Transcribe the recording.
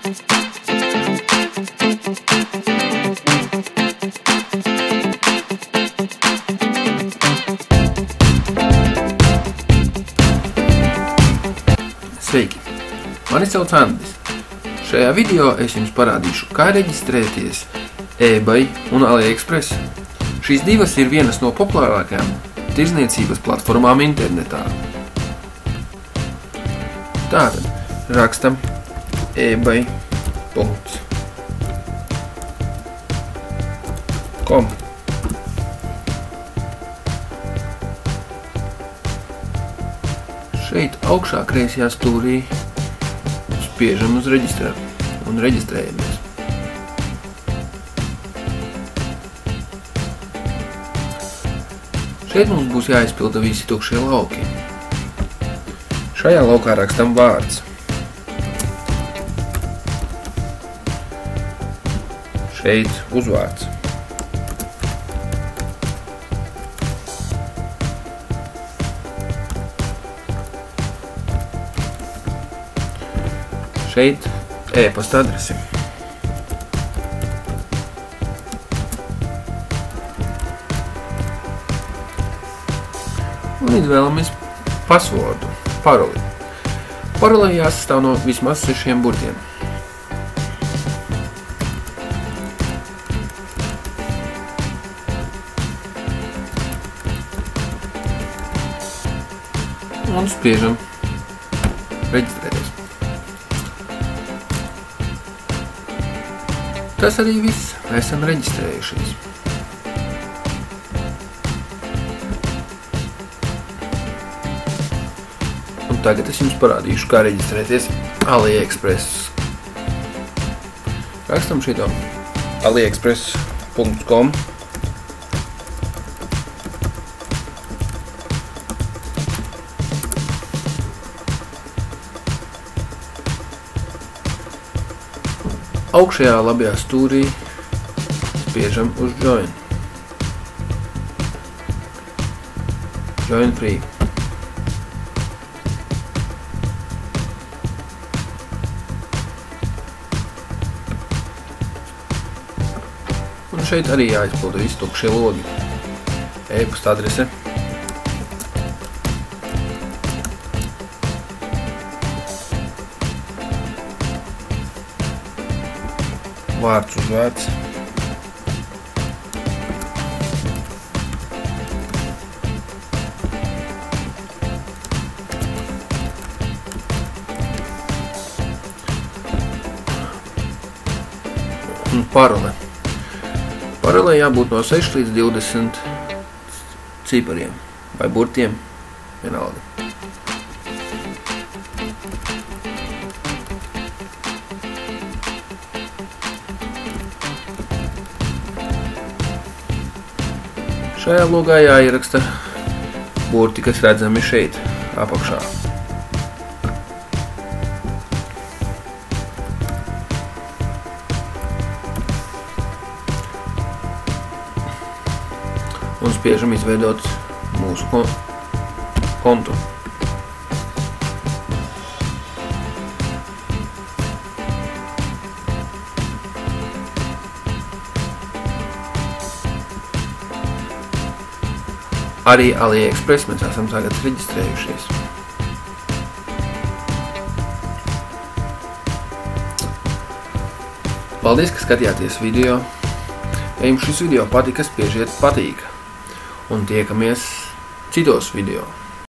Sveiki! Mani sauc Andris. Šajā video es jums parādīšu, kā reģistrēties eBay un AliExpress. Šīs divas ir vienas no populārākajām tirdzniecības platformām internetā. Tātad rakstam ebay.com. Šeit augšā kreisajā stūrī spiežam uz reģistrēt un reģistrējamies. Šeit mums būs jāizpilda visi tukšie lauki. Šajā laukā rakstam vārds. Šeit uzvārds. Šeit e-pasta adresi. Un izvēlamies pasvordu, paroli. Parolei jāsastāv no vismaz 6 burtiem. Un spiežam reģistrēties. Tas arī viss. Esam reģistrējušies. Un tagad es jums parādīšu, kā reģistrēties AliExpress. Rakstam šito aliexpress.com. Augšējā labajā stūrī spiežam uz Join. Join free. Un šeit arī jāizpilda visi tukšie logi. E-pasta adrese. Vārds uzvārds. Un parole. Parolei jābūt no 6 līdz 20 cipariem vai burtiem, vienalga. Šajā logā jāieraksta burti, kas redzami šeit, apakšā. Un spiežam izveidot mūsu kontu. Arī AliExpress mēs esam tagad reģistrējušies. Paldies, ka skatījāties video. Ja jums šis video patika, spiežiet patīk. Un tiekamies citos video.